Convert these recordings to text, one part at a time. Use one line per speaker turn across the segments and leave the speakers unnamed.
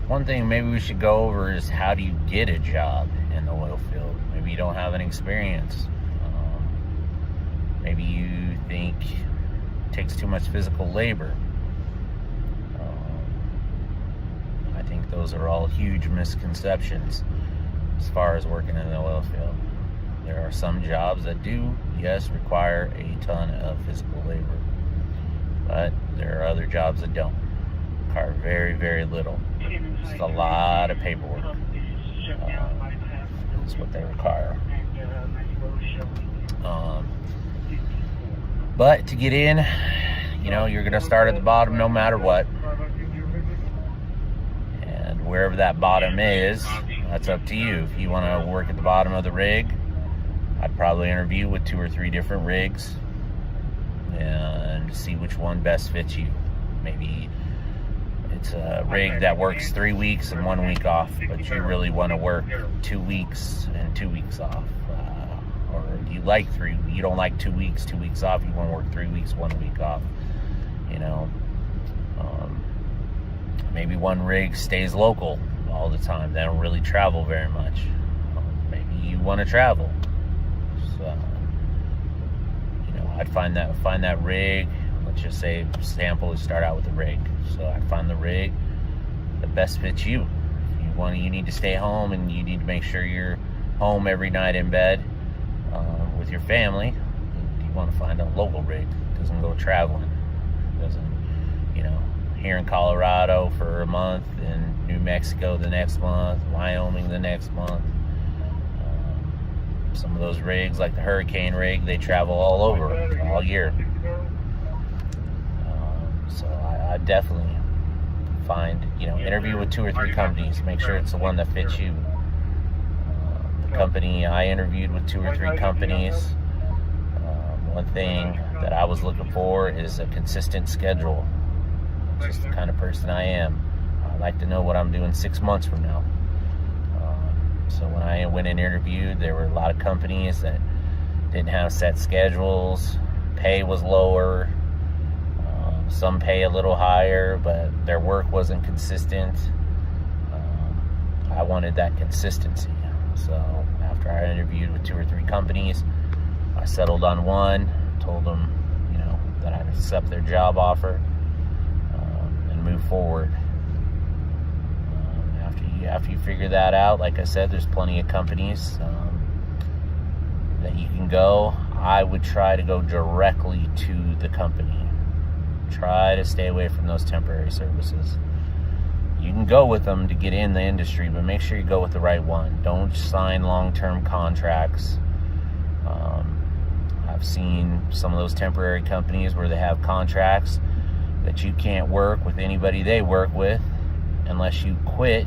one thing maybe we should go over is how do you get a job in the oil field? Maybe you don't have any experience. Maybe you think it takes too much physical labor. I think those are all huge misconceptions as far as working in the oil field. There are some jobs that do, yes, require a ton of physical labor, but there are other jobs that don't. Require very, very little. Just a lot of paperwork. That's what they require. But to get in, you're going to start at the bottom no matter what. And wherever that bottom is, that's up to you. If you want to work at the bottom of the rig, I'd probably interview with 2 or 3 different rigs and see which one best fits you. Maybe it's a rig that works 3 weeks and 1 week off, but you really want to work 2 weeks and 2 weeks off. Or you don't like 2 weeks, 2 weeks off. You want to work 3 weeks, 1 week off. Maybe one rig stays local all the time. They don't really travel very much. Maybe you want to travel. So, I'd find that rig. Let's just say sample is start out with the rig. So I'd find the rig that best fits you. If you need to stay home and you need to make sure you're home every night in bed with your family. You want to find a local rig. Doesn't go traveling. Doesn't, here in Colorado for a month, and New Mexico the next month, Wyoming the next month. Some of those rigs, like the Hurricane rig, they travel all over, all year. So I definitely find, interview with 2 or 3 companies. Make sure it's the one that fits you. The company I interviewed with 2 or 3 companies. One thing that I was looking for is a consistent schedule. Just the kind of person I am. I like to know what I'm doing 6 months from now. So when I went and interviewed, there were a lot of companies that didn't have set schedules. Pay was lower. Some pay a little higher, but their work wasn't consistent. I wanted that consistency. So after I interviewed with 2 or 3 companies, I settled on one, told them, that I'd accept their job offer and move forward. After you figure that out, like I said, there's plenty of companies that you can go. I would try to go directly to the company. Try to stay away from those temporary services. You can go with them to get in the industry, but make sure you go with the right one. Don't sign long-term contracts. I've seen some of those temporary companies where they have contracts that you can't work with anybody they work with unless you quit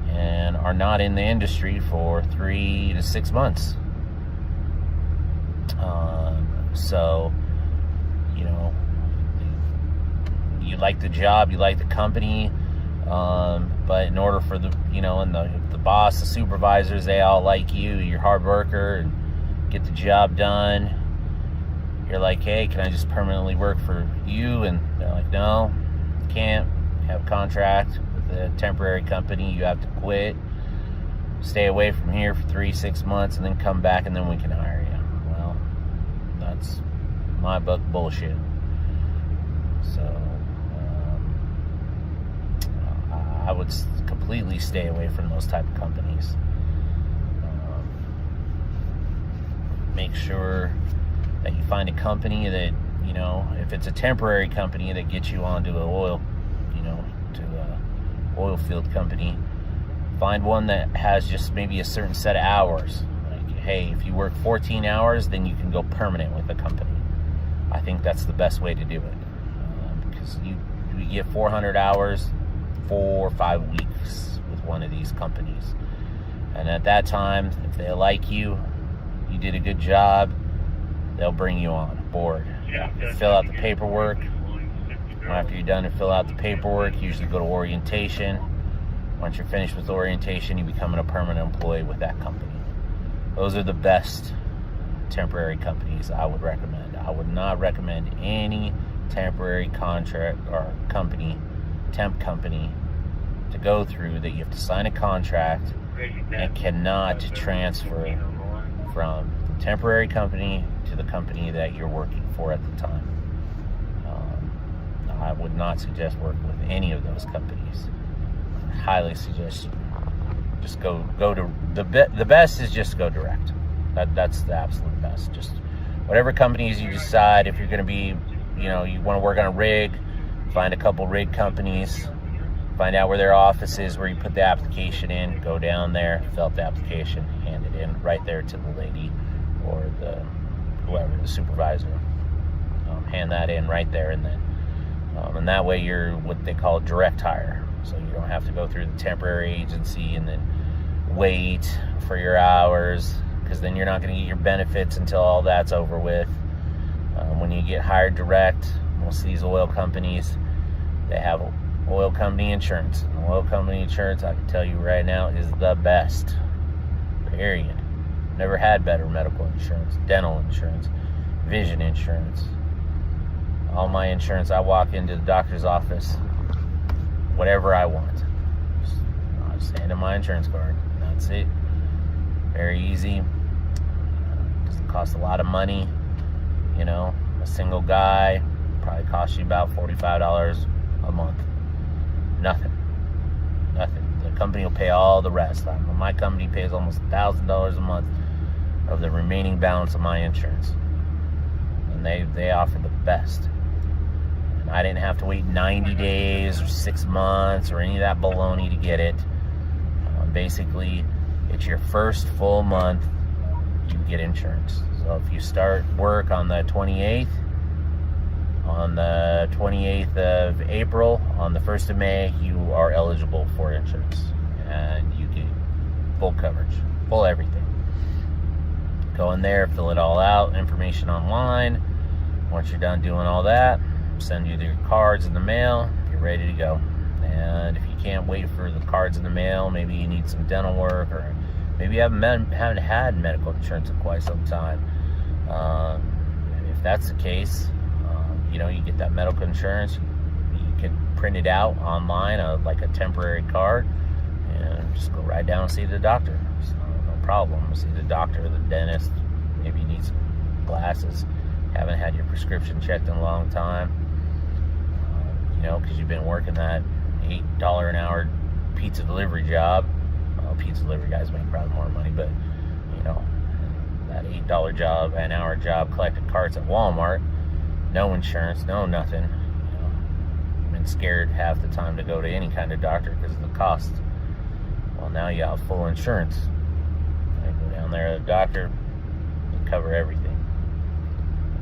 and are not in the industry for 3 to 6 months. So, you like the job, you like the company, but in order for the boss, the supervisors, they all like you, you're a hard worker, and get the job done. You're like, hey, can I just permanently work for you? And they're like, no, you can't. You have a contract with a temporary company. You have to quit, stay away from here for 3-6 months, and then come back, and then we can hire you. Well, that's my book bullshit. So I would completely stay away from those type of companies. Make sure that you find a company that, if it's a temporary company that gets you onto an oil field company, find one that has just maybe a certain set of hours. Like, hey, if you work 14 hours, then you can go permanent with the company. I think that's the best way to do it. Because you get 400 hours, 4 or 5 weeks with one of these companies. And at that time, if they like you, you did a good job, they'll bring you on board. Fill out the paperwork. After you're done to fill out the paperwork, you usually go to orientation. Once you're finished with orientation, you become a permanent employee with that company. Those are the best temporary companies I would recommend. I would not recommend any temporary contract or temp company to go through that you have to sign a contract and cannot transfer from the temporary company to the company that you're working for at the time. I would not suggest working with any of those companies. I highly suggest just go to the best is just go direct. That's the absolute best. Just whatever companies you decide, if you're going to be, you want to work on a rig, find a couple rig companies, find out where their office is, where you put the application in, go down there, fill out the application, hand it in right there to the lady or whoever, the supervisor. Hand that in right there and then. And that way you're what they call direct hire. So you don't have to go through the temporary agency and then wait for your hours, because then you're not going to get your benefits until all that's over with. When you get hired direct, most of these oil companies, they have oil company insurance. And oil company insurance, I can tell you right now, is the best. Period. Never had better medical insurance, dental insurance, vision insurance. All my insurance, I walk into the doctor's office, whatever I want. I just hand in my insurance card. That's it. Very easy. Doesn't cost a lot of money. A single guy probably costs you about $45 a month. Nothing. The company will pay all the rest. My company pays almost $1,000 a month of the remaining balance of my insurance. And they offer the best. And I didn't have to wait 90 days or 6 months or any of that baloney to get it. Basically, it's your first full month you get insurance. So if you start work on the 28th, on the 28th of April, on the 1st of May, you are eligible for insurance. And you get full coverage, full everything. Go in there, fill it all out, information online. Once you're done doing all that, send you your cards in the mail, you're ready to go. And if you can't wait for the cards in the mail, maybe you need some dental work, or maybe you haven't had medical insurance in quite some time. If that's the case, you get that medical insurance. You can print it out online, like a temporary card, and just go right down and see the doctor. So, no problem. See the doctor, the dentist. Maybe you need some glasses. Haven't had your prescription checked in a long time. Because you've been working that $8 an hour pizza delivery job. Well, pizza delivery guys make probably more money, but that $8 job, an hour job, collecting carts at Walmart, no insurance, no nothing. I've been scared half the time to go to any kind of doctor because of the cost. Well, now you have full insurance. I go down there to the doctor, they cover everything,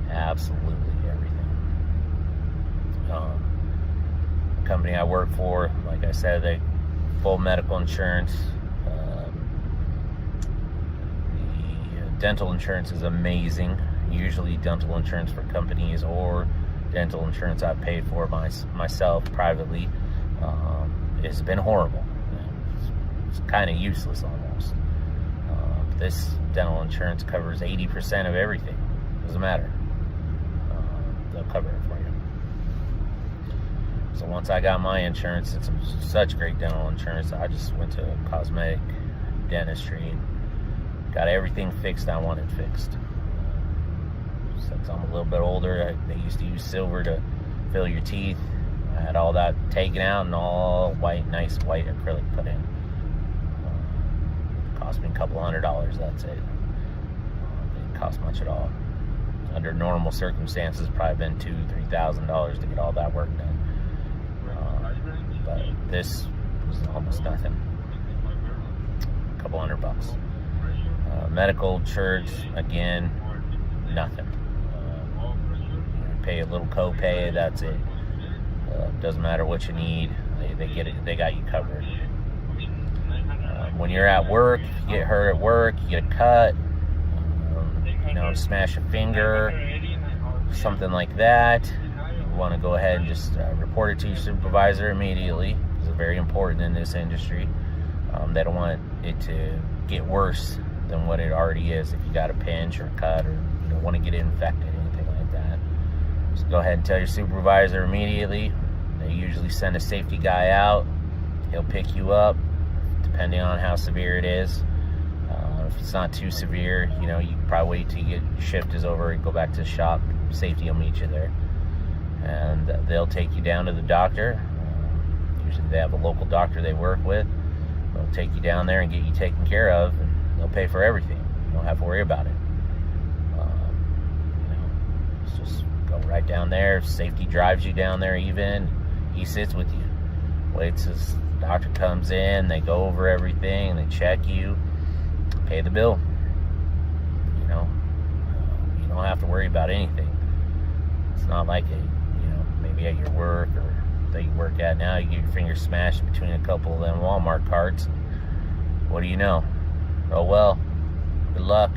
absolutely everything. The company I work for, like I said, they full medical insurance. The dental insurance is amazing. Usually dental insurance for companies or dental insurance I've paid for myself privately has been horrible. It's kind of useless almost. This dental insurance covers 80% of everything. Doesn't matter. They'll cover it for you. So once I got my insurance, it's such great dental insurance, I just went to cosmetic dentistry and got everything fixed I wanted fixed. Since I'm a little bit older, they used to use silver to fill your teeth. I had all that taken out and all white, nice white acrylic put in. Cost me a couple $100, that's it. Didn't cost much at all. Under normal circumstances, probably been $2,000-$3,000 to get all that work done. But this was almost nothing. A couple $100. Medical insurance, again, nothing. Pay a little copay, that's it. Doesn't matter what you need, they get it. They got you covered. When you're at work, you get hurt at work, you get a cut, smash a finger, something like that. You want to go ahead and just report it to your supervisor immediately. It's very important in this industry. They don't want it to get worse than what it already is. If you got a pinch or a cut, or you don't want to get infected, anything like that, just go ahead and tell your supervisor immediately. They usually send a safety guy out, He'll pick you up, depending on how severe it is. If it's not too severe, you can probably wait till your shift is over and go back to the shop. Safety will meet you there. And they'll take you down to the doctor. Usually they have a local doctor they work with. They'll take you down there and get you taken care of, and they'll pay for everything. You don't have to worry about it. Just go right down there. Safety drives you down there even. He sits with you. Waits as the doctor comes in. They go over everything. They check you. Pay the bill. You don't have to worry about anything. It's not like maybe at your work or that you work at now, you get your finger smashed between a couple of them Walmart carts. What do you know? Oh well, good luck.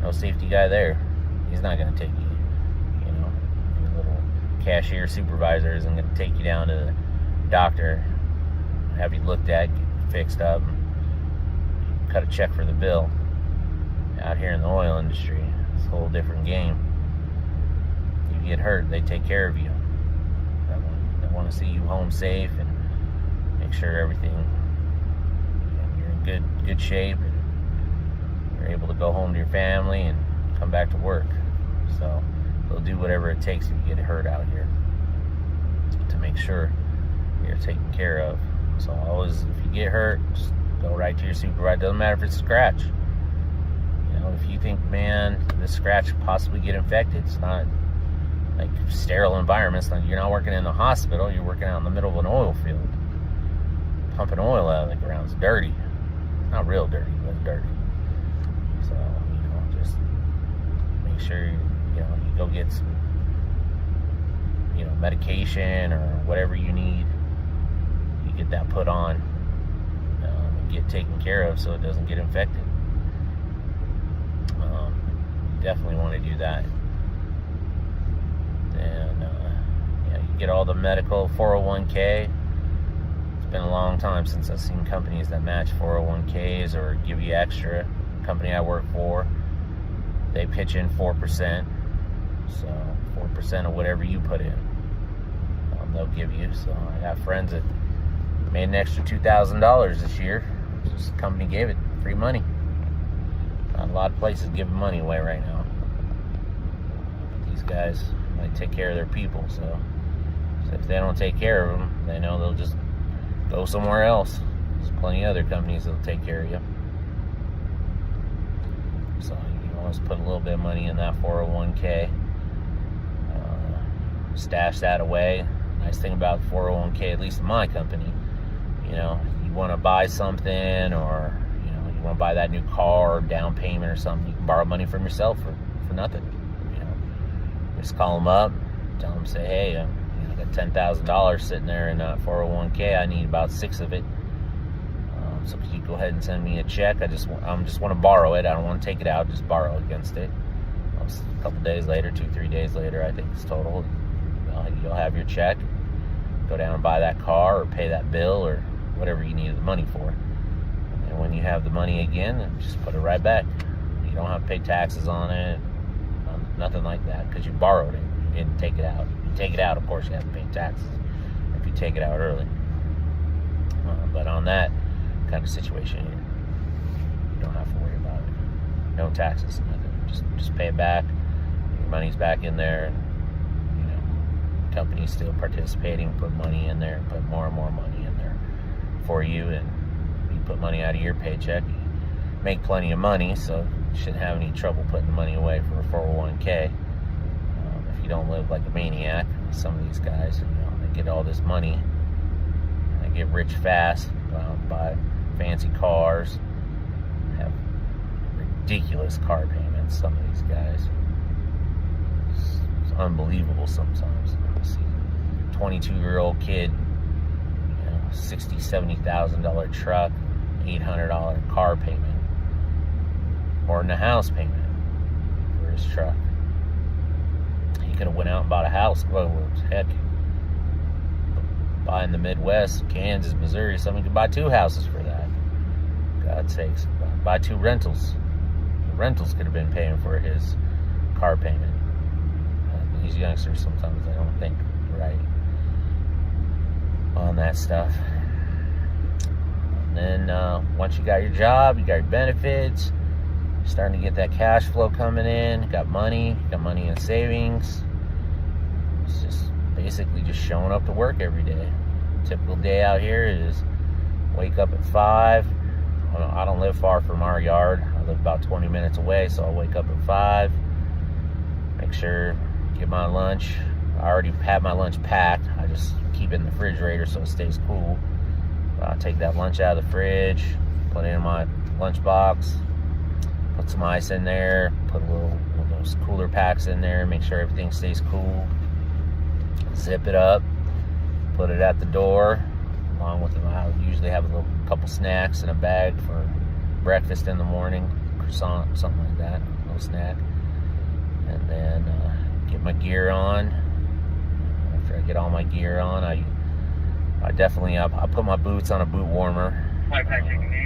No safety guy there. He's not going to take you. Your little cashier supervisor isn't going to take you down to the doctor, have you looked at, get fixed up, and cut a check for the bill. Out here in the oil industry, it's a whole different game. You get hurt, they take care of you. They want to see you home safe and make sure everything, you're in good shape and you're able to go home to your family and come back to work. So they'll do whatever it takes if you get hurt out here to make sure you're taken care of. So always, if you get hurt, just go right to your supervisor. Doesn't matter if it's a scratch. If you think, man, this scratch could possibly get infected, it's not like sterile environments. You're not working in the hospital. You're working out in the middle of an oil field, pumping oil out of the ground. It's dirty. Not real dirty, but dirty. So just make sure you go get some medication or whatever you need. You get that put on and get taken care of so it doesn't get infected. Definitely want to do that. And you get all the medical, 401k. It's been a long time since I've seen companies that match 401ks or give you extra. The company I work for, they pitch in 4%. So 4% of whatever you put in, they'll give you. So I got friends that made an extra $2,000 this year. This company gave it free money. A lot of places giving money away right now. These guys, they take care of their people, so if they don't take care of them, they know they'll just go somewhere else. There's plenty of other companies that'll take care of you. So you always put a little bit of money in that 401k. Stash that away. Nice thing about 401k, at least in my company, you want to buy something or you want to buy that new car or down payment or something, you can borrow money from yourself for nothing. Just call them up, tell them, say, hey, I got $10,000 sitting there in 401k. I need about 6 of it. So could you go ahead and send me a check? I just want to borrow it. I don't want to take it out. Just borrow against it. A couple days later, 2-3 days later, I think it's total. You'll have your check. Go down and buy that car or pay that bill or whatever you needed the money for. And when you have the money again, just put it right back. You don't have to pay taxes on it, nothing like that, because you borrowed it. You didn't take it out. If you take it out, of course, you have to pay taxes if you take it out early. But on that kind of situation, you don't have to worry about it. No taxes, nothing. Just pay it back. Your money's back in there, and company's still participating. Put money in there, put more and more money in there for you, and you put money out of your paycheck. You make plenty of money, so you shouldn't have any trouble putting money away for a 401k. If you don't live like a maniac, some of these guys, they get all this money, and they get rich fast, buy fancy cars, have ridiculous car payments. Some of these guys, it's unbelievable sometimes. You see a 22-year-old kid, $60,000, $70,000 truck, $800 car payment, more than a house payment for his truck. He could have went out and bought a house. Well, heck, buy in the Midwest, Kansas, Missouri, somebody could buy 2 houses for that. God's sakes, buy 2 rentals. The rentals could have been paying for his car payment. These youngsters, sometimes they don't think right on that stuff. And then once you got your job, you got your benefits, you're starting to get that cash flow coming in, got money in savings. It's just basically just showing up to work every day. Typical day out here is wake up at 5. I don't live far from our yard. I live about 20 minutes away, so I'll wake up at 5, make sure, get my lunch. I already had my lunch packed. I just keep it in the refrigerator so it stays cool. I'll take that lunch out of the fridge, put it in my lunch box, put some ice in there, put one of those cooler packs in there, make sure everything stays cool. Zip it up, put it at the door, along with I usually have a couple snacks in a bag for breakfast in the morning, croissant, something like that, a little snack. And then get my gear on. After I get all my gear on, I put my boots on a boot warmer.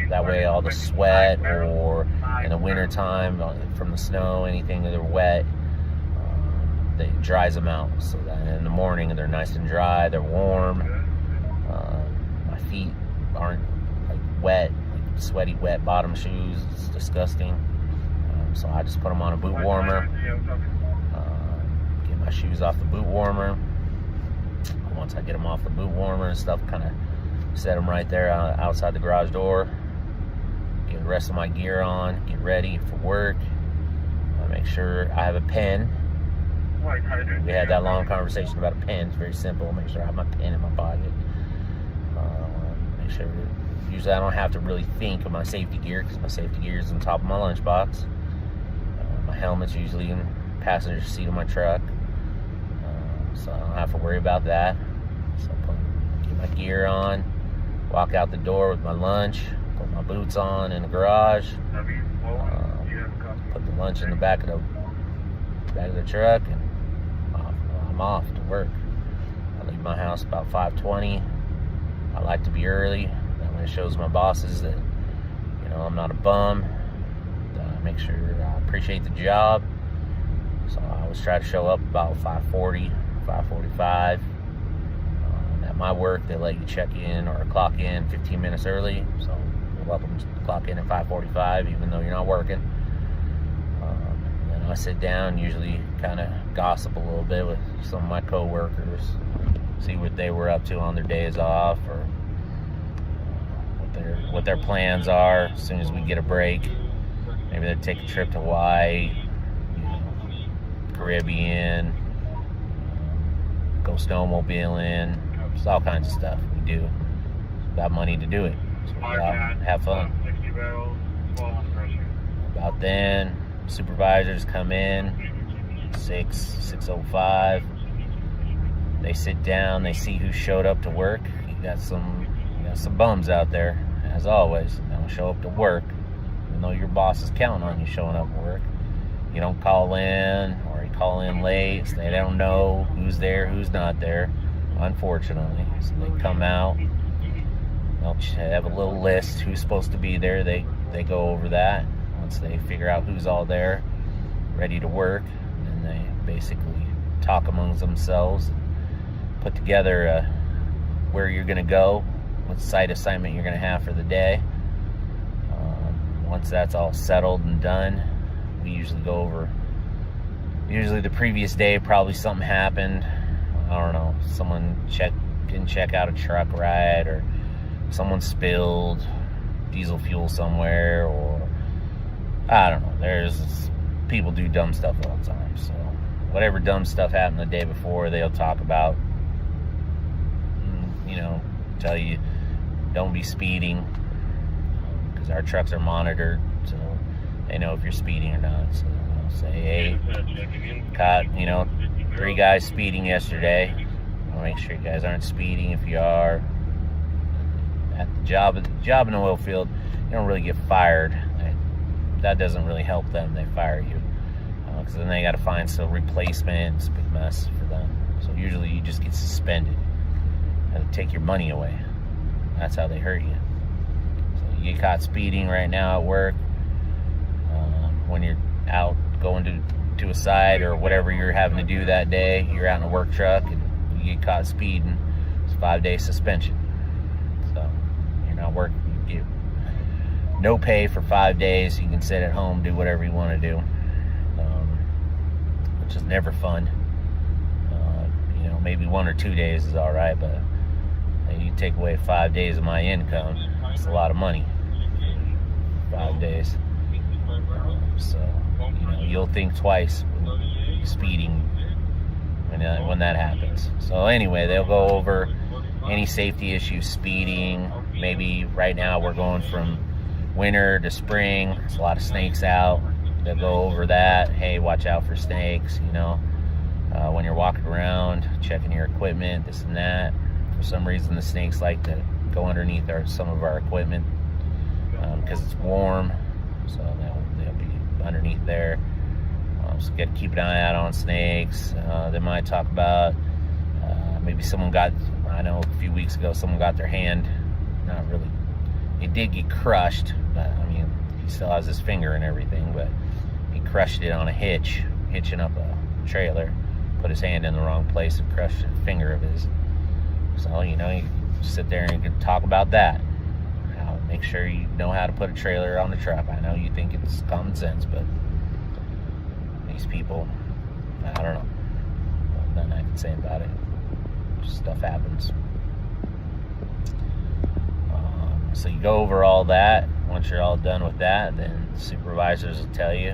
That way all the sweat or in the winter time from the snow, anything that are wet, that dries them out, so that in the morning they're nice and dry, they're warm. My feet aren't like wet, like sweaty, wet bottom shoes. It's disgusting. So I just put them on a boot warmer. Get my shoes off the boot warmer. Once I get them off the boot warmer and stuff, kind of set them right there outside the garage door. Get the rest of my gear on, get ready for work. I make sure I have a pen. We had that long conversation about a pen. It's very simple. Make sure I have my pen in my pocket. Make sure, usually I don't have to really think of my safety gear, because my safety gear is on top of my lunchbox. My helmet's usually in the passenger seat of my truck, so I don't have to worry about that. So get my gear on, walk out the door with my lunch, put my boots on in the garage, put the lunch in the back of the truck, and I'm off to work. I leave my house about 5:20. I like to be early. That way it shows my bosses that, I'm not a bum. Make sure I appreciate the job. So I always try to show up about 5:40, 5:45. At my work, they let you check in or clock in 15 minutes early. So you're welcome to clock in at 5:45, even though you're not working. Then I sit down, usually kind of gossip a little bit with some of my coworkers, see what they were up to on their days off, or what their plans are as soon as we get a break. Maybe they'd take a trip to Hawaii, Caribbean, go snowmobiling. Just all kinds of stuff we do. Got money to do it, so we go out and have fun. About then, supervisors come in, 6:05. They sit down, they see who showed up to work. You got some bums out there, as always. They don't show up to work, even though your boss is counting on you showing up to work. You don't call in, or you call in late, so they don't know who's there, who's not there, unfortunately. So they come out, they'll have a little list who's supposed to be there. They go over that. Once they figure out who's all there, ready to work, and they basically talk amongst themselves, put together where you're going to go, what site assignment you're going to have for the day. Once that's all settled and done, we usually go over, the previous day, probably something happened. I don't know, someone didn't check out a truck right, or someone spilled diesel fuel somewhere, or I don't know. People do dumb stuff all the time. So whatever dumb stuff happened the day before, they'll talk about, tell you don't be speeding, because our trucks are monitored, so they know if you're speeding or not. So they'll say, hey, caught 3 guys speeding yesterday. I'll make sure you guys aren't speeding. If you are at the job in the oil field, you don't really get fired. That doesn't really help them. They fire you, because then they got to find some replacement. It's a big mess for them. So usually you just get suspended. They take your money away. That's how they hurt you. So you get caught speeding right now at work, when you're out going to a site or whatever you're having to do that day. You're out in a work truck and you get caught speeding. It's a 5-day suspension. So you're not working. You no pay for 5 days. You can sit at home, do whatever you want to do, which is never fun. Maybe 1 or 2 days is all right, but you take away 5 days of my income. It's a lot of money. 5 days. So you'll think twice when speeding when that happens. So anyway, they'll go over any safety issues, speeding. Maybe right now we're going from winter to spring. There's a lot of snakes out. They'll go over that. Hey, watch out for snakes, when you're walking around, checking your equipment, this and that. For some reason, the snakes like to go underneath some of our equipment because it's warm, so they'll be underneath there. So you got to keep an eye out on snakes. They might talk about maybe I know a few weeks ago, someone got their hand, not really, it did get crushed, but he still has his finger and everything, but he crushed it on a hitching up a trailer, put his hand in the wrong place and crushed a finger of his. So, you sit there and you can talk about that. Make sure you know how to put a trailer on the truck. I know you think it's common sense, but these people, I don't know. Nothing I can say about it. Stuff happens. So you go over all that. Once you're all done with that, then supervisors will tell you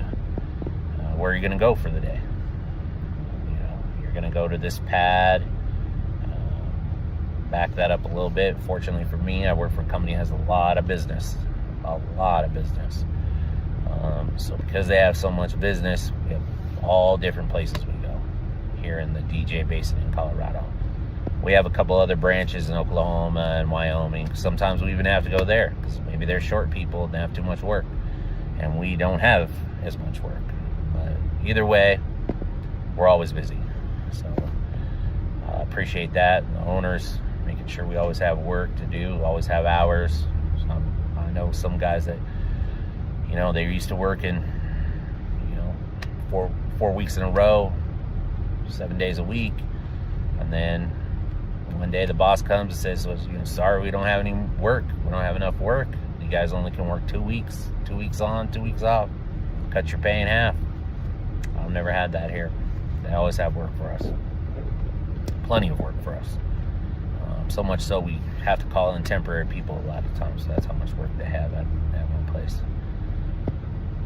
where you're going to go for the day. You're going to go to this pad. Back that up a little bit. Fortunately for me, I work for a company that has a lot of business. So because they have so much business, we have all different places we go here in the DJ Basin in Colorado. We have a couple other branches in Oklahoma and Wyoming. Sometimes we even have to go there because maybe they're short people and they have too much work, and we don't have as much work. But either way, we're always busy. So I appreciate that. The owners making sure we always have work to do, always have hours. I know some guys that, they're used to working, 4 weeks in a row, 7 days a week, and then one day the boss comes and says, sorry, we don't have any work. We don't have enough work. You guys only can work 2 weeks. 2 weeks on, 2 weeks off. Cut your pay in half. I've never had that here. They always have work for us. Plenty of work for us. So much so we have to call in temporary people a lot of times. So that's how much work they have at one place.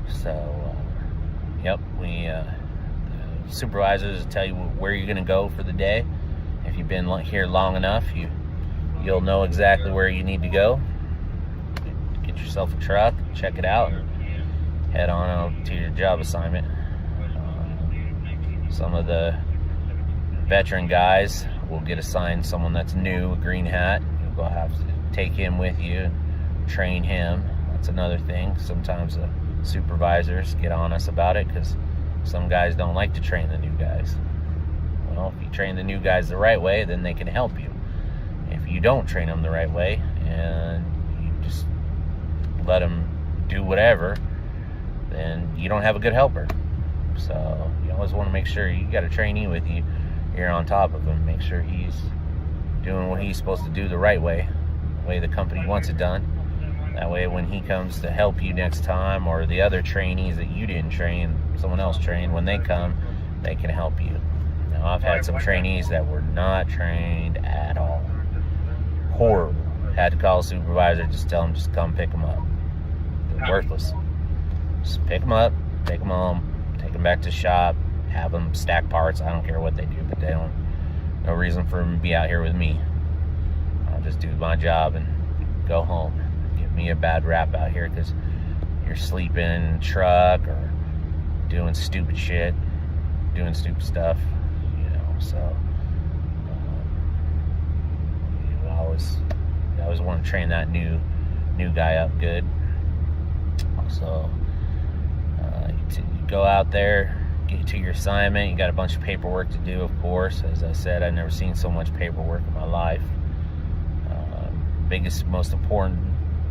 So, the supervisors tell you where you're going to go for the day. If you've been here long enough, you'll know exactly where you need to go. Get yourself a truck, check it out, and head on out to your job assignment. Some of the veteran guys will get assigned someone that's new, a green hat. You'll have to take him with you and train him. That's another thing. Sometimes the supervisors get on us about it because some guys don't like to train the new guys. Well, if you train the new guys the right way, then they can help you. If you don't train them the right way and you just let them do whatever, then you don't have a good helper. So you always want to make sure you got a trainee with you. You're on top of him. Make sure he's doing what he's supposed to do the right way, the way the company wants it done. That way when he comes to help you next time, or the other trainees that you didn't train, someone else trained, when they come, they can help you. Now, I've had some trainees that were not trained at all. Horrible. Had to call a supervisor, just tell them, just come pick them up. They're worthless. Just pick them up, take them home, take them back to the shop, have them stack parts. I don't care what they do, but they don't, no reason for them to be out here with me. I'll just do my job and go home. Give me a bad rap out here because you're sleeping in the truck or doing stupid shit, doing stupid stuff, so I always want to train that new guy up good. So you go out there, get to your assignment. You got a bunch of paperwork to do, of course. As I said, I've never seen so much paperwork in my life. Biggest, most important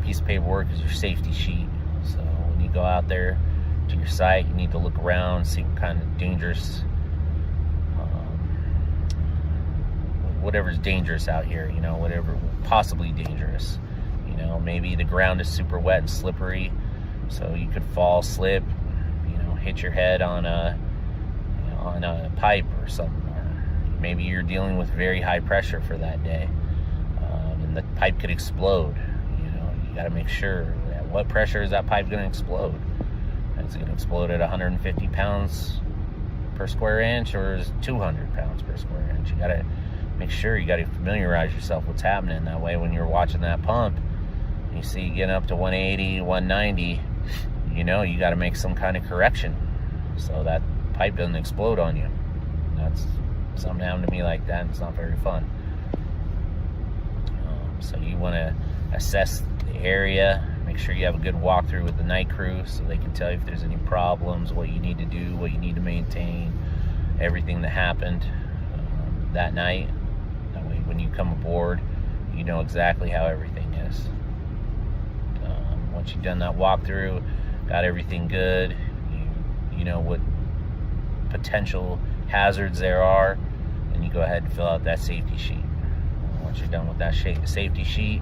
piece of paperwork is your safety sheet. So when you go out there to your site, you need to look around, see what kind of dangerous, whatever's dangerous out here, whatever possibly dangerous. You know, maybe the ground is super wet and slippery, so you could fall, slip, you know, hit your head on a pipe or something. Or maybe you're dealing with very high pressure for that day, and the pipe could explode. You know, you got to make sure at what pressure is that pipe going to explode. Is it going to explode at 150 pounds per square inch, or is it 200 pounds per square inch? You got to make sure, you got to familiarize yourself what's happening. That way, when you're watching that pump, you see getting up to 180, 190, you know, you got to make some kind of correction so that pipe doesn't explode on you. That's something happened to me like that, and it's not very fun. So you want to assess the area. Make sure you have a good walkthrough with the night crew so they can tell you if there's any problems, what you need to do, what you need to maintain, everything that happened that night. That way, when you come aboard, you know exactly how everything is. Once you've done that walkthrough, got everything good, you know what potential hazards there are, and you go ahead and fill out that safety sheet. Once you're done with that safety sheet,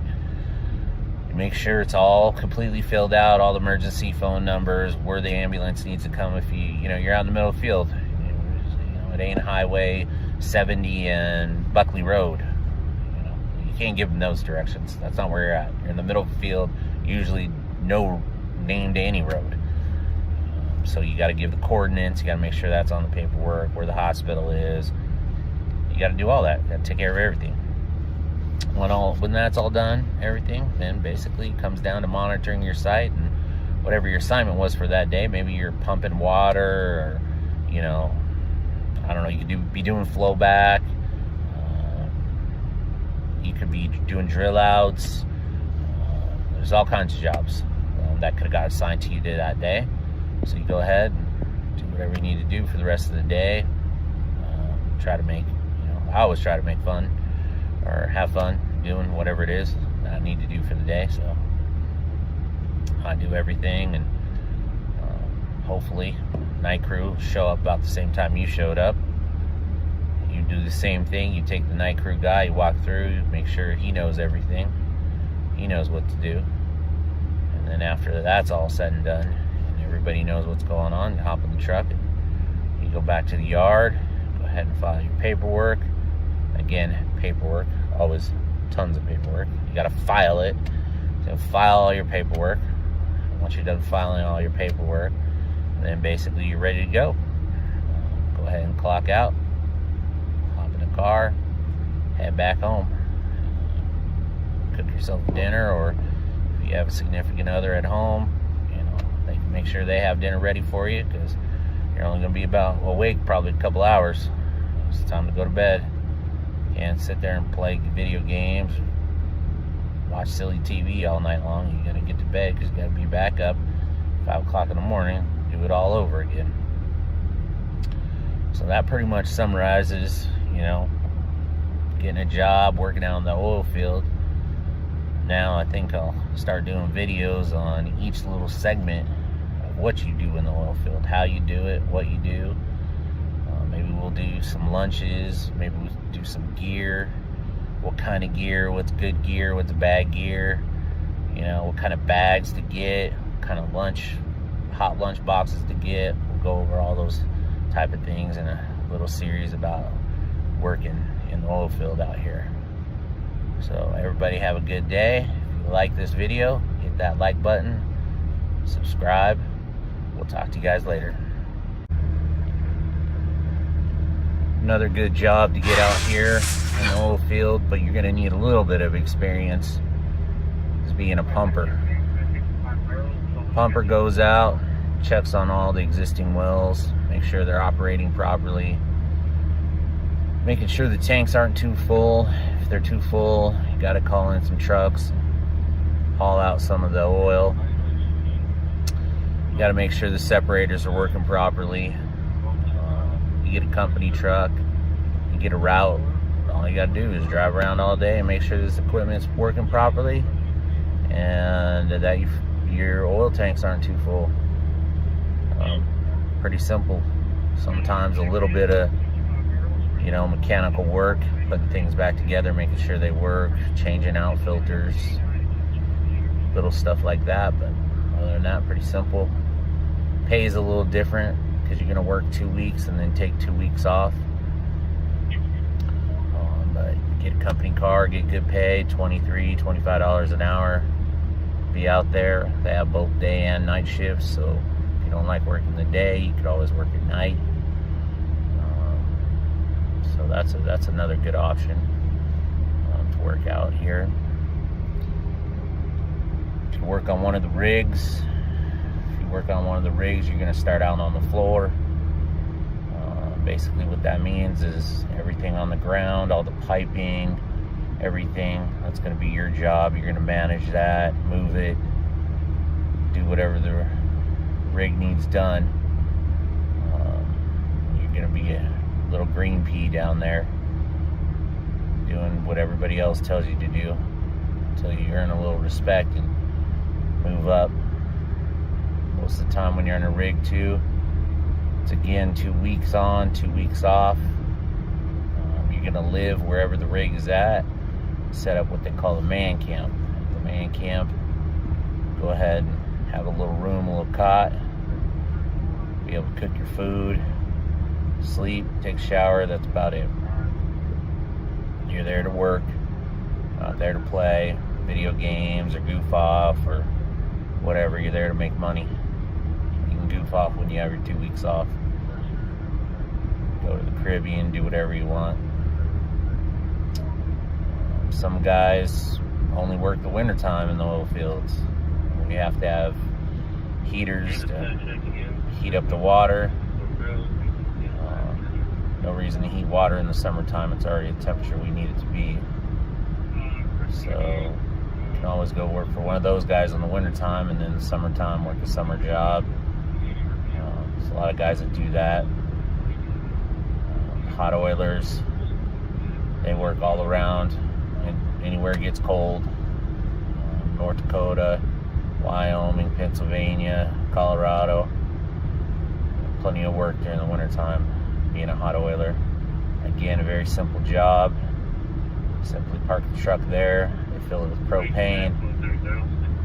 you make sure it's all completely filled out, all the emergency phone numbers, where the ambulance needs to come if you're out in the middle of the field. You know, it ain't Highway 70 and Buckley Road. You know, you can't give them those directions. That's not where you're at. You're in the middle of the field, usually no name to any road. So you got to give the coordinates. You got to make sure that's on the paperwork, where the hospital is. You got to do all that. You got to take care of everything. When that's all done, everything, then basically it comes down to monitoring your site and whatever your assignment was for that day. Maybe you're pumping water, or, you know, I don't know, you could be doing flow back. You could be doing drill outs. There's all kinds of jobs that could have got assigned to you that day. So you go ahead and do whatever you need to do for the rest of the day. Try to make, I always try to make fun or have fun doing whatever it is that I need to do for the day. So I do everything, and hopefully night crew show up about the same time you showed up. You do the same thing. You take the night crew guy, you walk through, make sure he knows everything. He knows what to do. And then after that's all said and done, and everybody knows what's going on, you hop in the truck and you go back to the yard, go ahead and file your paperwork. Again, paperwork, always tons of paperwork. You got to file it. So file all your paperwork. Once you're done filing all your paperwork, then basically you're ready to go. Go ahead and clock out, hop in the car, head back home. Cook yourself dinner, or if you have a significant other at home, they can make sure they have dinner ready for you, because you're only going to be awake probably a couple hours. It's time to go to bed. Can't sit there and play video games, watch silly TV all night long. You got to get to bed, because you got to be back up 5 o'clock in the morning, do it all over again. So that pretty much summarizes, getting a job, working out in the oil field. Now I think I'll start doing videos on each little segment of what you do in the oil field, how you do it, what you do. Maybe we'll do some lunches, maybe we'll do some gear, what kind of gear, what's good gear, what's bad gear, what kind of bags to get, what kind of hot lunch boxes to get. We'll go over all those type of things in a little series about working in the oil field out here. So everybody have a good day. If you like this video, hit that like button, subscribe. We'll talk to you guys later. Another good job to get out here in the oil field, but you're going to need a little bit of experience, is being a pumper. Pumper goes out, checks on all the existing wells, make sure they're operating properly, making sure the tanks aren't too full. If they're too full, you got to call in some trucks, haul out some of the oil. You got to make sure the separators are working properly. You get a company truck, you get a route, all you got to do is drive around all day and make sure this equipment's working properly, and that your oil tanks aren't too full. Pretty simple. Sometimes a little bit of mechanical work, putting things back together, making sure they work, changing out filters, little stuff like that. But other than that, pretty simple. Pays a little different because you're gonna work 2 weeks and then take 2 weeks off. But get a company car, get good pay, $23, $25 an hour. Be out there. They have both day and night shifts, so if you don't like working the day, you could always work at night. So that's another good option to work out here. You can work on one of the rigs. If you work on one of the rigs, you're going to start out on the floor. Basically what that means is everything on the ground, all the piping, everything, that's going to be your job. You're going to manage that, move it, do whatever the rig needs done. You're going to be a little green pea down there doing what everybody else tells you to do until you earn a little respect and move up. Most of the time when you're in a rig too, it's again 2 weeks on, 2 weeks off. You're going to live wherever the rig is at. Set up what they call a man camp. The man camp, go ahead and have a little room, a little cot, be able to cook your food, sleep, take a shower. That's about it. You're there to work, not there to play video games or goof off or whatever. You're there to make money. You can goof off when you have your 2 weeks off. Go to the Caribbean, do whatever you want. Some guys only work the wintertime in the oil fields. We have to have heaters to heat up the water. No reason to heat water in the summertime. It's already a temperature we need it to be. So you can always go work for one of those guys in the wintertime, and then in the summertime work a summer job. There's a lot of guys that do that. Hot oilers, they work all around and anywhere it gets cold. North Dakota, Wyoming, Pennsylvania, Colorado. Plenty of work during the wintertime being a hot oiler. Again, a very simple job. Simply park the truck there, they fill it with propane,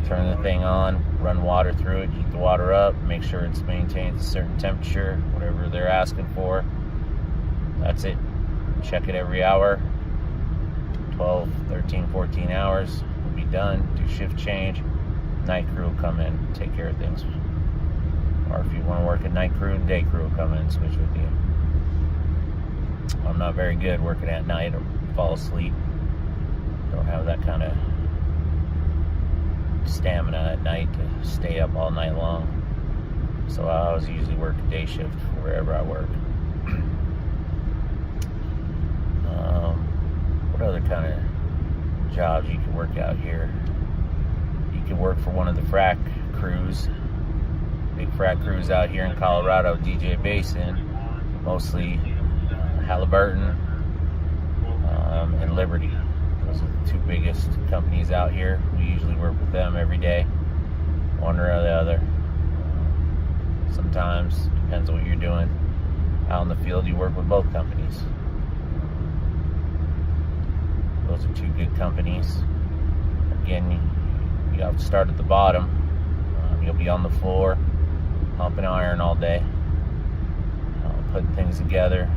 turn the thing on, run water through it, heat the water up, make sure it's maintained a certain temperature, whatever they're asking for. That's it. Check it every hour. 12, 13, 14 hours will be done. Do shift change. Night crew will come in, take care of things. Or if you want to work a night crew, day crew will come in and switch with you. I'm not very good working at night or fall asleep. Don't have that kind of stamina at night to stay up all night long. So I always usually work a day shift wherever I work. What other kind of jobs you can work out here? You can work for one of the frac crews. Big frac crews out here in Colorado, DJ Basin, mostly Halliburton and Liberty. Those are the two biggest companies out here. We usually work with them every day, one or the other. Sometimes, depends on what you're doing. Out in the field, you work with both companies. Those are two good companies. Again, you have to start at the bottom. You'll be on the floor, pumping iron all day, putting things together,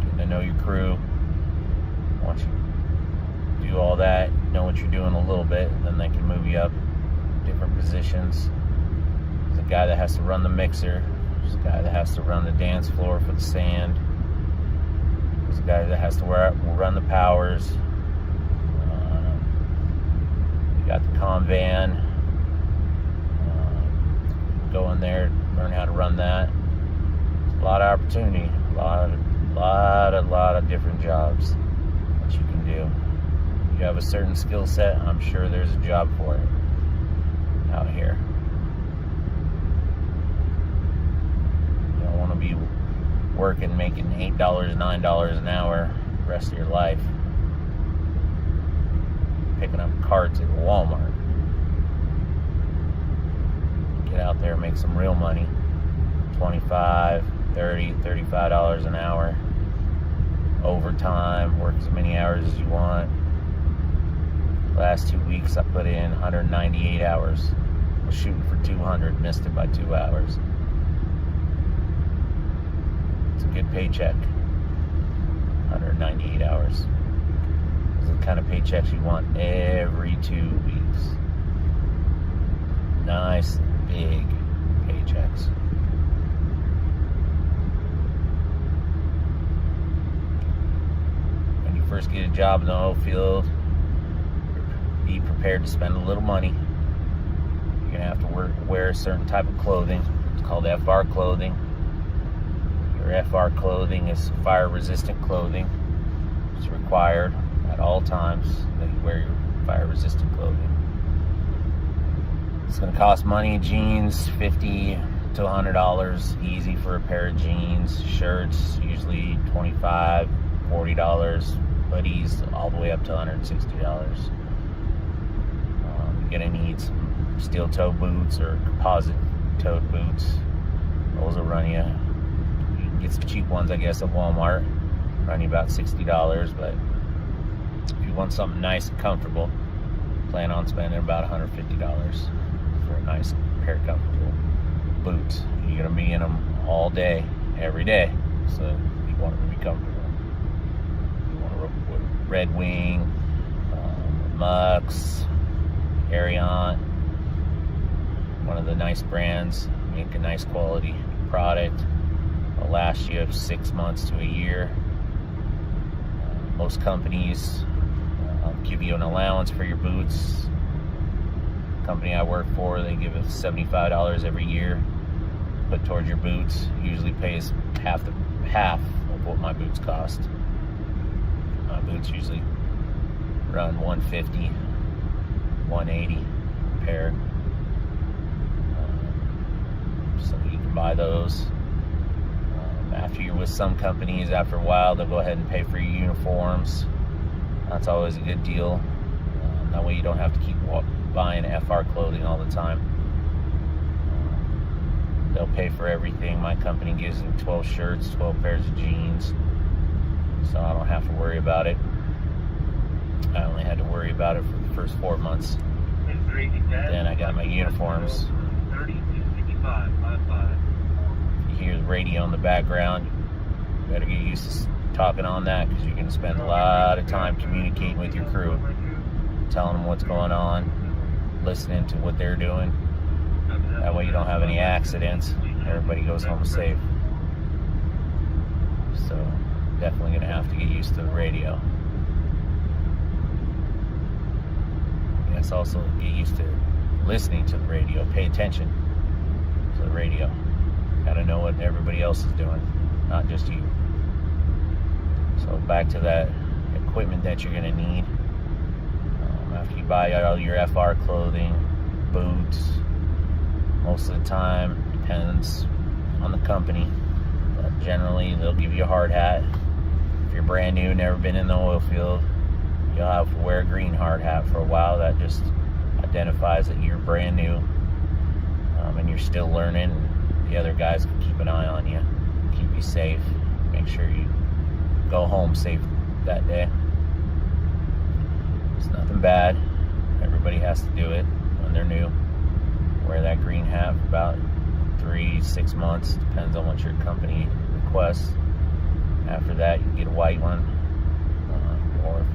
getting to know your crew. Once you do all that, know what you're doing a little bit, then they can move you up different positions. There's a guy that has to run the mixer. There's a guy that has to run the dance floor for the sand. There's a guy that has to run the powers. You got the comm van. Go in there, learn how to run that. There's a lot of opportunity, a lot of different jobs that you can do. If you have a certain skill set, I'm sure there's a job for it out here. You don't want to be working, making $8, $9 an hour the rest of your life, picking up carts at Walmart. Get out there and make some real money. $25, $30, $35 an hour. Overtime, work as many hours as you want. Last 2 weeks I put in 198 hours. Was shooting for 200, missed it by 2 hours. It's a good paycheck. 198 hours. Those are the kind of paychecks you want every 2 weeks. Nice, big paychecks. When you first get a job in the oil field, be prepared to spend a little money. You're gonna have to wear a certain type of clothing. It's called FR clothing. Your FR clothing is fire-resistant clothing. It's required at all times that you wear your fire-resistant clothing. It's gonna cost money. Jeans, $50 to $100 easy for a pair of jeans. Shirts, usually $25, $40. Hoodies, all the way up to $160. You're gonna need some steel-toe boots or composite-toed boots. Those will run you. You can get some cheap ones, I guess, at Walmart. Run you about $60, but if you want something nice and comfortable, plan on spending about $150 for a nice pair of comfortable boots. You're gonna be in them all day, every day, so you want them to be comfortable. You want a Red Wing, Mux, Ariant, one of the nice brands, make a nice quality product. It'll last you 6 months to a year. Most companies give you an allowance for your boots. The company I work for, they give us $75 every year put towards your boots. Usually pays half of what my boots cost. My boots usually run $150, $180 a pair. So you can buy those. After you're with some companies, after a while, they'll go ahead and pay for your uniforms. That's always a good deal. That way you don't have to keep buying FR clothing all the time. They'll pay for everything. My company gives me 12 shirts, 12 pairs of jeans, so I don't have to worry about it. I only had to worry about it for the first 4 months. Then I got my uniforms. You hear the radio in the background. You better get used to talking on that, because you're going to spend a lot of time communicating with your crew, telling them what's going on, listening to what they're doing. That way you don't have any accidents. Everybody goes home safe. So definitely going to have to get used to the radio. Yes, also get used to listening to the radio. Pay attention to the radio. Got to know what everybody else is doing, not just you. So back to that equipment that you're going to need. After you buy all your FR clothing, boots, most of the time, depends on the company, but generally they'll give you a hard hat. If you're brand new, never been in the oil field, you'll have to wear a green hard hat for a while. That just identifies that you're brand new, and you're still learning. The other guys can keep an eye on you, keep you safe, make sure you go home safe that day. It's nothing bad. Everybody has to do it when they're new. Wear that green hat for about 3-6 months, depends on what your company requests. After that, you can get a white one, or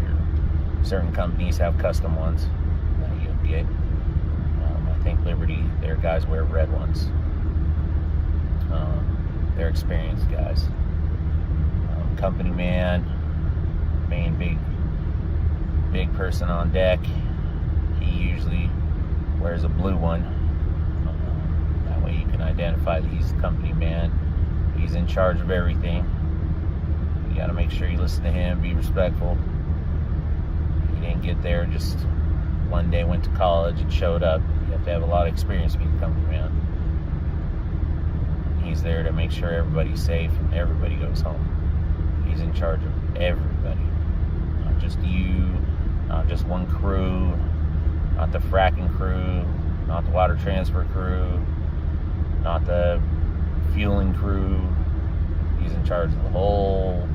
if certain companies have custom ones that you'll get. I think Liberty, their guys wear red ones. They're experienced guys. Company man, main big person on deck, he usually wears a blue one. That way you can identify that he's the company man. He's in charge of everything. You got to make sure you listen to him, be respectful. He didn't get there just one day, went to college and showed up. You have to have a lot of experience being a company man. He's there to make sure everybody's safe and everybody goes home. He's in charge of everybody, not just you, not just one crew, not the fracking crew, not the water transfer crew, not the fueling crew. He's in charge of the whole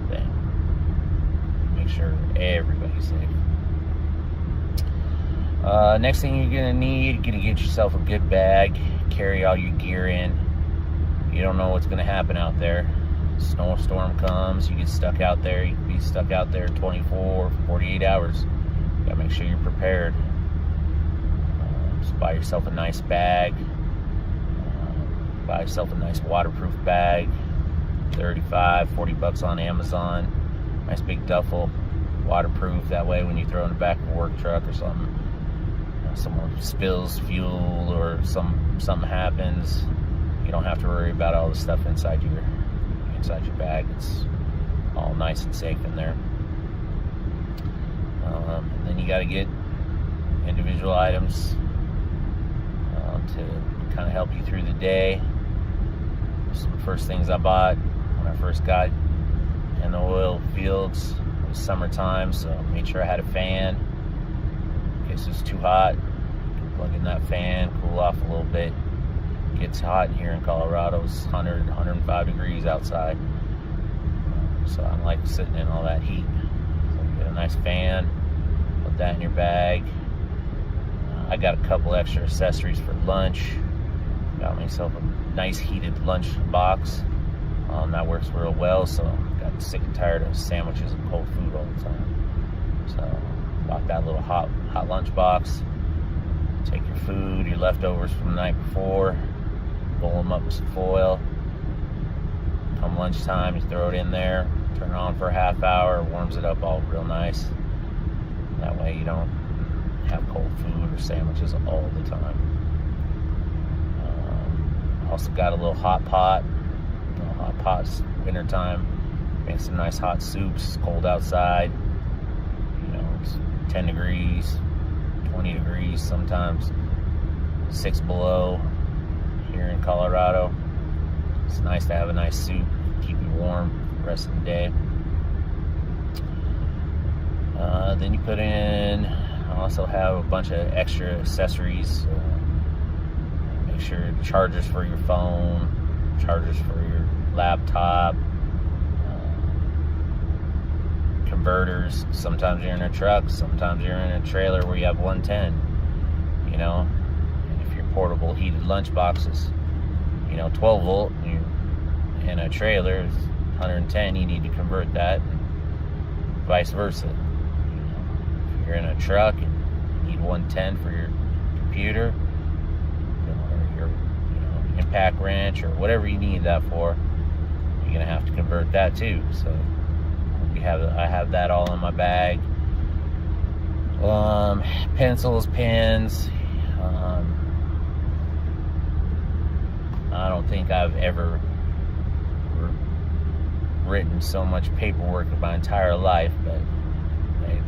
thing. Make sure everybody's safe. Next thing you're gonna need, you're gonna get yourself a good bag, carry all your gear in. You don't know what's gonna happen out there. Snowstorm comes, you get stuck out there, you can be stuck out there 24, 48 hours. You gotta make sure you're prepared. Just buy yourself a nice bag. Buy yourself a nice waterproof bag, 35, 40 bucks on Amazon. Nice big duffel, waterproof. That way when you throw in the back of a work truck or something, someone spills fuel or something happens, you don't have to worry about all the stuff inside your bag. It's all nice and safe in there. And then you got to get individual items to kind of help you through the day. Some of the first things I bought when I first got in the oil fields, it was summertime, so I made sure I had a fan in case it was too hot. Plug in that fan, cool off a little bit. It gets hot here in Colorado. It's 100, 105 degrees outside, so I like sitting in all that heat. So you get a nice fan, put that in your bag. I got a couple extra accessories for lunch. Got myself a nice heated lunch box. That works real well, so I got sick and tired of sandwiches and cold food all the time. So bought that little hot lunch box. Take your food, your leftovers from the night before, roll them up with some foil. Come lunchtime, you throw it in there, turn it on for a half hour, warms it up all real nice. That way you don't have cold food or sandwiches all the time. Also got a little hot pot. Hot pot's wintertime. Make some nice hot soups. It's cold outside. It's 10 degrees, 20 degrees sometimes, 6 below here in Colorado. It's nice to have a nice soup, keep you warm the rest of the day. Then you put in, I also have a bunch of extra accessories. Make sure chargers for your phone, chargers for your laptop, converters. Sometimes you're in a truck, sometimes you're in a trailer where you have 110, and if your portable heated lunch boxes, 12 volt, and in a trailer is 110, you need to convert that, and vice versa. If you're in a truck and you need 110 for your computer, or your impact wrench, or whatever you need that for, you're gonna have to convert that too. So I have that all in my bag. Pencils, pens. I don't think I've ever written so much paperwork in my entire life, but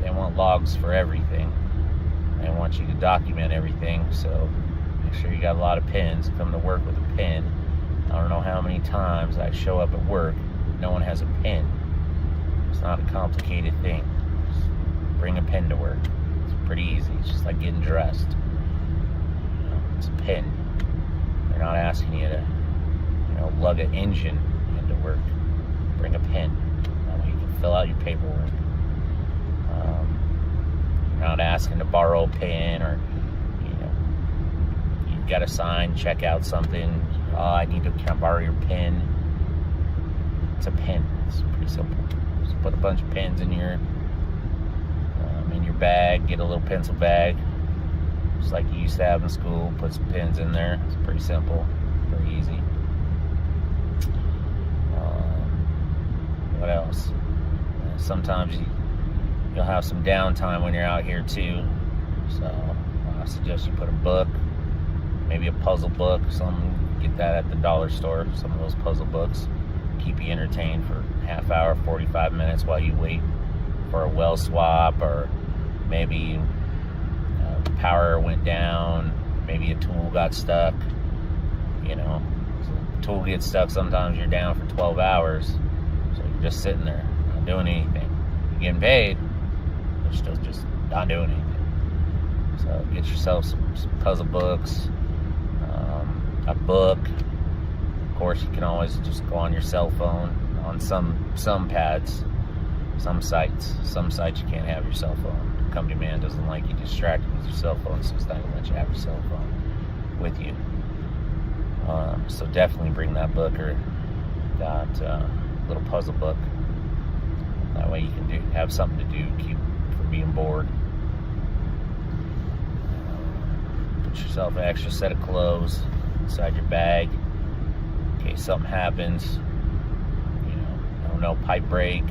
they want logs for everything. They want you to document everything, so make sure you got a lot of pens. Come to work with a pen. I don't know how many times I show up at work, no one has a pen. It's not a complicated thing. Just bring a pen to work. It's pretty easy. It's just like getting dressed. It's a pen. They're not asking you to, lug an engine into work. Bring a pen. That way you can fill out your paperwork. You're not asking to borrow a pen, or you've got to sign, check out something. Oh, I need to, can I borrow your pen? It's a pen. It's pretty simple. Just put a bunch of pens in your bag. Get a little pencil bag, just like you used to have in school. Put some pens in there. It's pretty simple, pretty easy. What else? Sometimes you'll have some downtime when you're out here too. So I suggest you put a book, maybe a puzzle book, something. Get that at the dollar store. Some of those puzzle books keep you entertained for half hour, 45 minutes while you wait for a well swap, or maybe power went down, maybe a tool got stuck. So the tool gets stuck, sometimes you're down for 12 hours, so you're just sitting there not doing anything. You're getting paid, but you're still just not doing anything. So get yourself some puzzle books, a book. Of course, you can always just go on your cell phone on some pads, some sites you can't have your cell phone company man doesn't like you distracted with your cell phone, so he's not going to let you have your cell phone with you. So definitely bring that book, or that little puzzle book. That way you can have something to do, keep from being bored. Put yourself an extra set of clothes inside your bag in case something happens. I don't know, pipe break,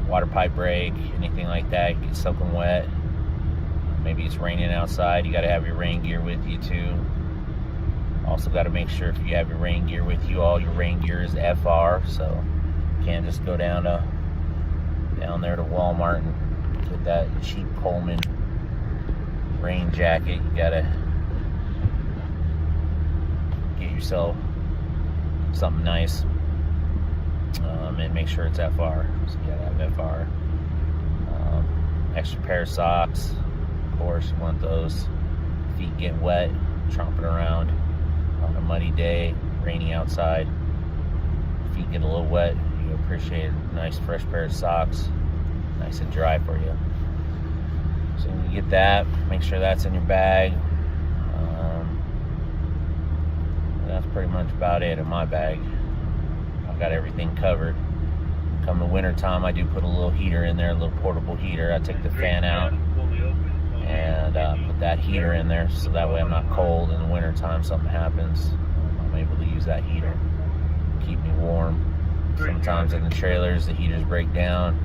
water pipe break, anything like that. You get soaking wet. Maybe it's raining outside. You got to have your rain gear with you too. Also got to make sure if you have your rain gear with you, all your rain gear is FR, so you can't just go down there to Walmart and get that cheap Coleman rain jacket. You got to get yourself something nice, and make sure it's FR. So you gotta have FR. Extra pair of socks, of course, you want those. Feet get wet, tromping around on a muddy day, rainy outside. Feet get a little wet, you appreciate a nice fresh pair of socks, nice and dry for you. So when you get that, make sure that's in your bag. That's pretty much about it in my bag. I've got everything covered. Come the winter time, I do put a little heater in there, a little portable heater. I take the fan out and put that heater in there, so that way I'm not cold in the winter time. Something happens, I'm able to use that heater, keep me warm. Sometimes in the trailers, the heaters break down.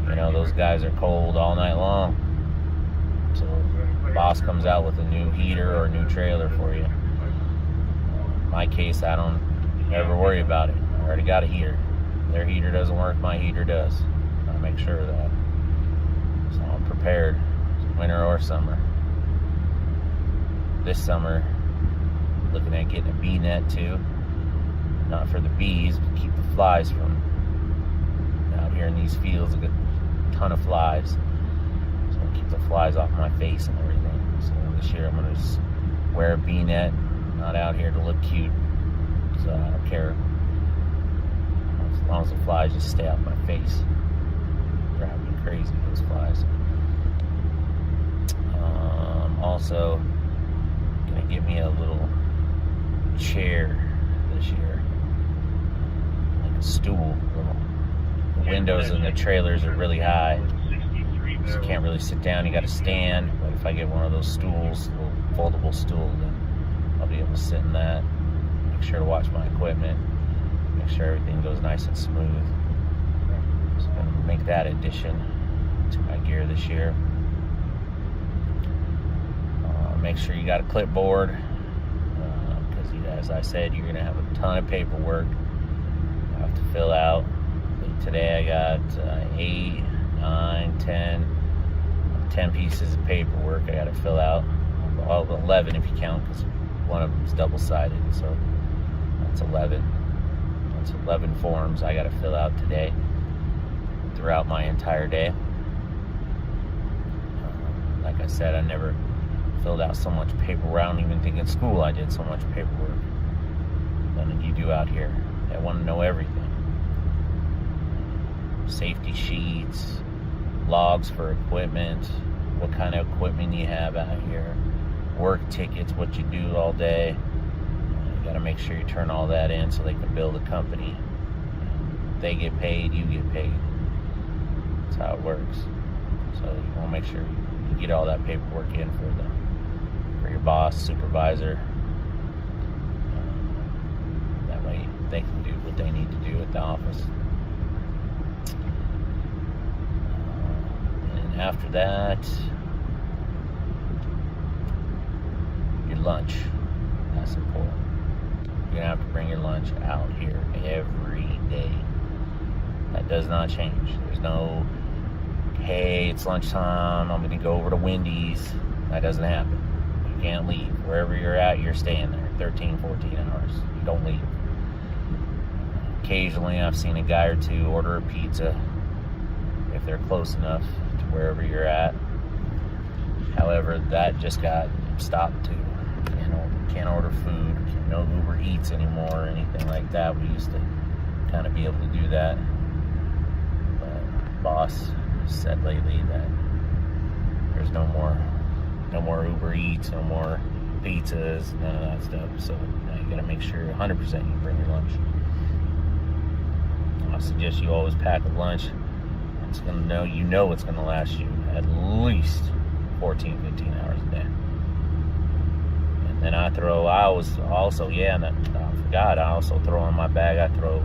Those guys are cold all night long. So the boss comes out with a new heater or a new trailer for you. In my case, I don't ever worry about it. I already got a heater. Their heater doesn't work, my heater does. I make sure of that. So I'm prepared, winter or summer. This summer, looking at getting a bee net too. Not for the bees, but keep the flies from out here in these fields. I got a ton of flies. So I'll keep the flies off my face and everything. So this year I'm gonna just wear a bee net. Not out here to look cute, so I don't care. As long as the flies just stay off my face. Drive me crazy, those flies. Also, gonna give me a little chair this year, like a stool. The windows in the trailers are really high, so you can't really sit down. You got to stand. But if I get one of those stools, a little foldable stool, then I'll be able to sit in that. Make sure to watch my equipment. Make sure everything goes nice and smooth. So I'm going to make that addition to my gear this year. Make sure you got a clipboard, because as I said, you're going to have a ton of paperwork you have to fill out. Today I got 8, 9, 10 pieces of paperwork I got to fill out. Well, 11 if you count, because one of them is double-sided, so that's 11. That's 11 forms I got to fill out today throughout my entire day. Like I said, I never filled out so much paperwork. I don't even think in school I did so much paperwork than you do out here. They want to know everything. Safety sheets, logs for equipment, what kind of equipment you have out here, work tickets, what you do all day. You got to make sure you turn all that in so they can build a company. They get paid, you get paid. That's how it works. So you want to make sure you get all that paperwork in for your boss, supervisor. That way they can do what they need to do at the office. And after that, your lunch. That's important. You're gonna have to bring your lunch out here every day. That does not change. There's no, hey, it's lunchtime, I'm gonna go over to Wendy's. That doesn't happen. You can't leave. Wherever you're at, you're staying there 13, 14 hours. You don't leave. Occasionally, I've seen a guy or two order a pizza if they're close enough to wherever you're at. However, that just got stopped too. Can't order food. No Uber Eats anymore or anything like that. We used to kind of be able to do that. But boss said lately that there's no more Uber Eats, no more pizzas, none of that stuff. So now you gotta make sure 100% you bring your lunch. I suggest you always pack a lunch. It's gonna it's gonna last you at least 14, 15 hours a day. And then I also throw in my bag, I throw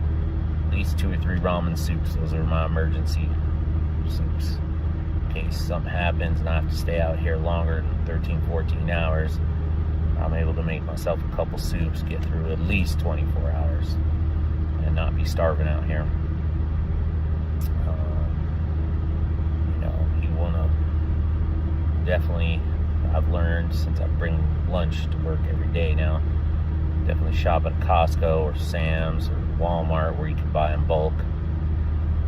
at least 2 or 3 ramen soups. Those are my emergency soups. In case something happens and I have to stay out here longer than 13, 14 hours, I'm able to make myself a couple soups, get through at least 24 hours, and not be starving out here. You want to definitely, I've learned since I bring lunch to work every day now, definitely shop at Costco or Sam's or Walmart where you can buy in bulk.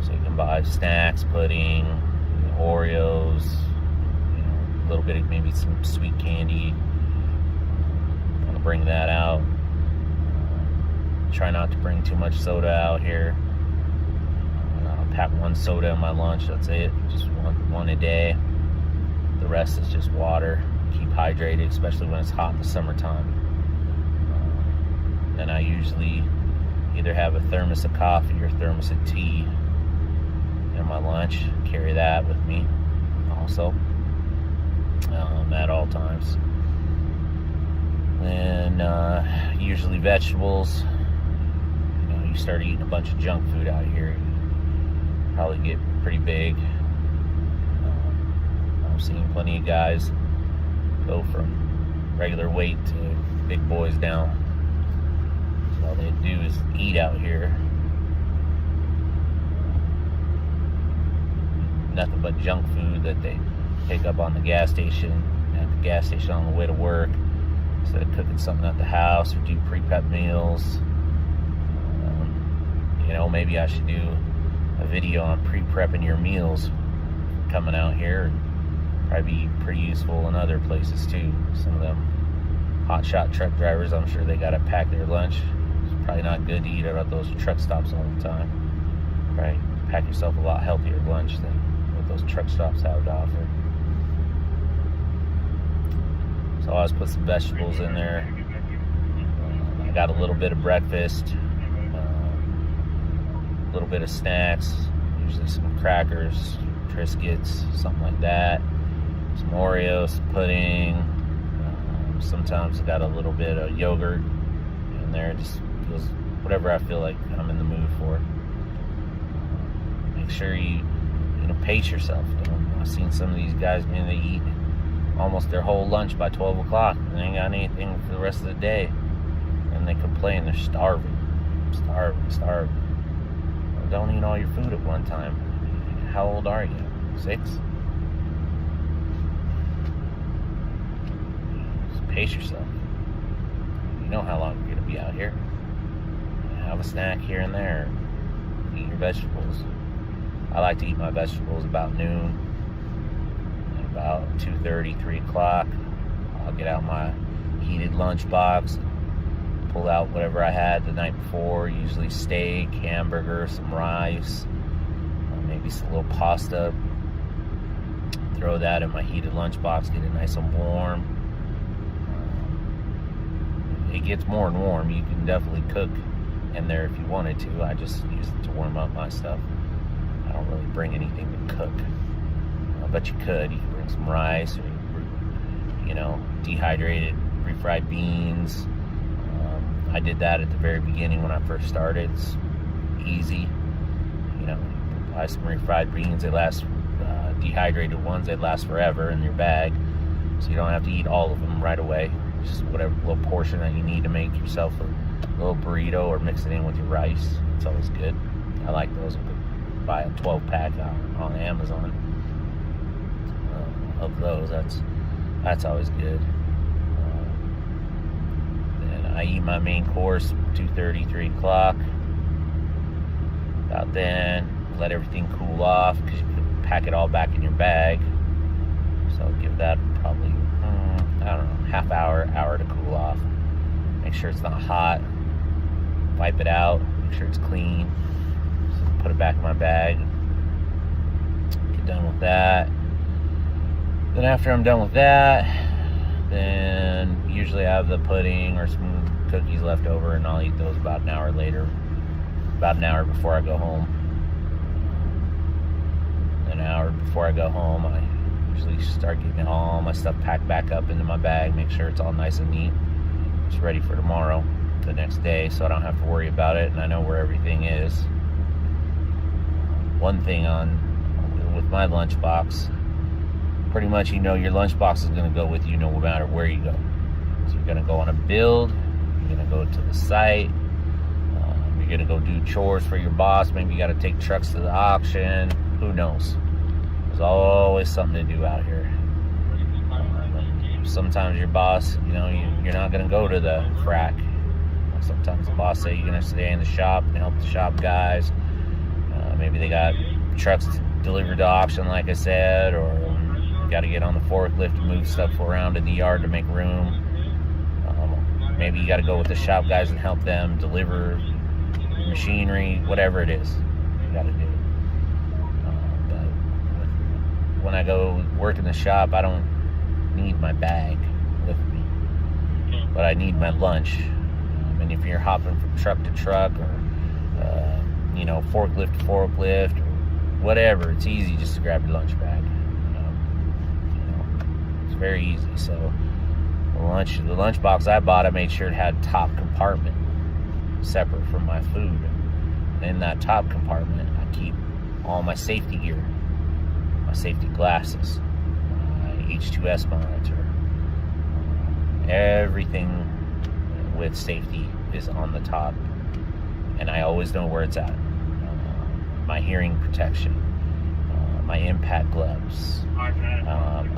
So you can buy snacks, pudding, Oreos, a little bit of maybe some sweet candy. I'm going to bring that out. Try not to bring too much soda out here. Pack 1 soda in my lunch, that's it. Just one a day. The rest is just water. Keep hydrated, especially when it's hot in the summertime. Then I usually either have a thermos of coffee or a thermos of tea in my lunch. Carry that with me also at all times. Then usually vegetables. You start eating a bunch of junk food out here, you probably get pretty big. I've seen plenty of guys go from regular weight to big boys down. So all they do is eat out here. Nothing but junk food that they pick up on the gas station, on the way to work, instead of cooking something at the house or do pre-prep meals. Maybe I should do a video on pre-prepping your meals coming out here, and probably be pretty useful in other places too. Some of them hotshot truck drivers, I'm sure they got to pack their lunch. It's probably not good to eat at those truck stops all the time, right? Pack yourself a lot healthier lunch than what those truck stops have to offer. So I always put some vegetables in there. I got a little bit of breakfast, a little bit of snacks, usually some crackers, Triscuits, something like that, some Oreos, some pudding. Sometimes I got a little bit of yogurt in there. Just feels whatever I feel like I'm in the mood for. Make sure you pace yourself. I've seen some of these guys, man, they eat almost their whole lunch by 12 o'clock and they ain't got anything for the rest of the day, and they complain they're starving. Don't eat all your food at one time. How old are you? 6? Just pace yourself. You know how long you're going to be out here. Have a snack here and there. Eat your vegetables. I like to eat my vegetables about noon. At about 2:30, 3 o'clock, I'll get out my heated lunch box, pull out whatever I had the night before, usually steak, hamburger, some rice, maybe some little pasta. Throw that in my heated lunchbox, get it nice and warm. It gets more and warm. You can definitely cook in there if you wanted to. I just use it to warm up my stuff. I don't really bring anything to cook. But you could. You could bring some rice or, dehydrated, refried beans. I did that at the very beginning when I first started. It's easy. Buy some refried beans. They last, dehydrated ones, they last forever in your bag. So you don't have to eat all of them right away. Just whatever little portion that you need to make yourself a little burrito or mix it in with your rice. It's always good. I like those. I could buy a 12-pack on Amazon of those. That's always good. I eat my main course 2:30, 3 o'clock. About then, let everything cool off because you can pack it all back in your bag. So I'll give that probably, half hour to cool off. Make sure it's not hot. Wipe it out. Make sure it's clean. So put it back in my bag. get done with that. Then after I'm done with that, then usually I have the pudding or some cookies left over, and I'll eat those about an hour later, about an hour before I go home. An hour before I go home, I usually start getting all my stuff packed back up into my bag, make sure it's all nice and neat. It's ready for tomorrow, the next day, so I don't have to worry about it, and I know where everything is. One thing with my lunchbox, pretty much your lunchbox is going to go with you no matter where you go. So you're going to go on a build, you're going to go to the site, you're going to go do chores for your boss, maybe you got to take trucks to the auction, who knows. There's always something to do out here. Sometimes your boss, you're not going to go to the frack. Sometimes the boss say you're going to stay in the shop and help the shop guys. Maybe they got trucks delivered to auction, like I said, or you got to get on the forklift to move stuff around in the yard to make room. Maybe you got to go with the shop guys and help them deliver machinery, whatever it is you got to do. But when I go work in the shop, I don't need my bag with me, but I need my lunch. And if you're hopping from truck to truck, or forklift to forklift, or whatever, it's easy just to grab your lunch bag. It's very easy. So the lunch box I bought, I made sure it had top compartment separate from my food. In that top compartment, I keep all my safety gear, my safety glasses, my H2S monitor, everything with safety is on the top, and I always know where it's at. My hearing protection, my impact gloves,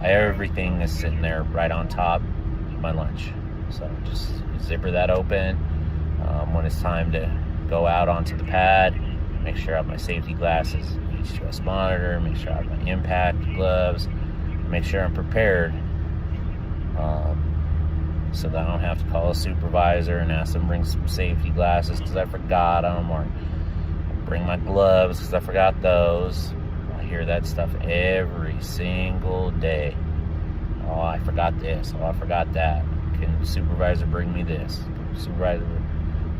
everything is sitting there right on top of my lunch. So just zipper that open. When it's time to go out onto the pad, make sure I have my safety glasses, H2S monitor, make sure I have my impact gloves, make sure I'm prepared, so that I don't have to call a supervisor and ask them to bring some safety glasses because I forgot them, or bring my gloves because I forgot those. I hear that stuff every single day. Oh, I forgot this. Oh, I forgot that. Can the supervisor bring me this? Supervisor,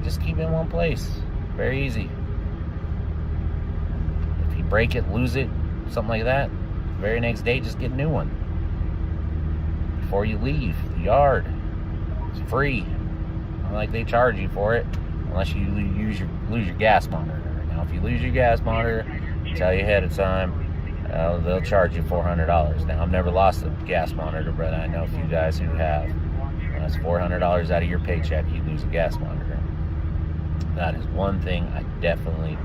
just keep it in one place. Very easy. If you break it, lose it, something like that, the very next day, just get a new one. Before you leave the yard, it's free. Not like they charge you for it, unless you lose your gas monitor. Now, if you lose your gas monitor, tell you ahead of time, they'll charge you $400. Now, I've never lost a gas monitor, but I know a few guys who have. That's $400 out of your paycheck. You lose a gas monitor. That is one thing I definitely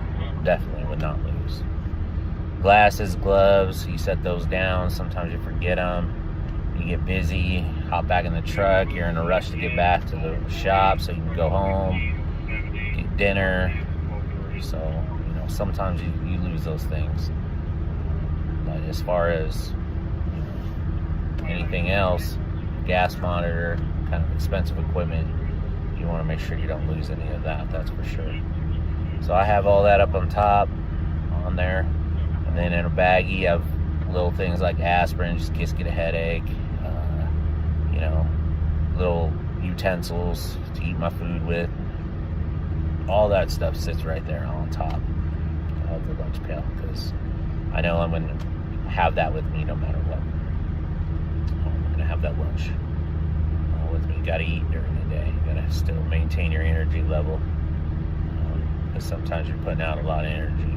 would not lose. Glasses, gloves, you set those down. Sometimes you forget them. You get busy, hop back in the truck. You're in a rush to get back to the shop so you can go home, get dinner. So, sometimes you lose those things. But as far as anything else, gas monitor, kind of expensive equipment, you want to make sure you don't lose any of that, that's for sure. So I have all that up on top, on there. And then in a baggie, I have little things like aspirin, just in case you get a headache. Little utensils to eat my food with. All that stuff sits right there on top of the lunch pail, because I know I'm going to have that with me no matter what. I'm going to have that lunch with me. You got to eat during the day. You got to still maintain your energy level, because sometimes you're putting out a lot of energy.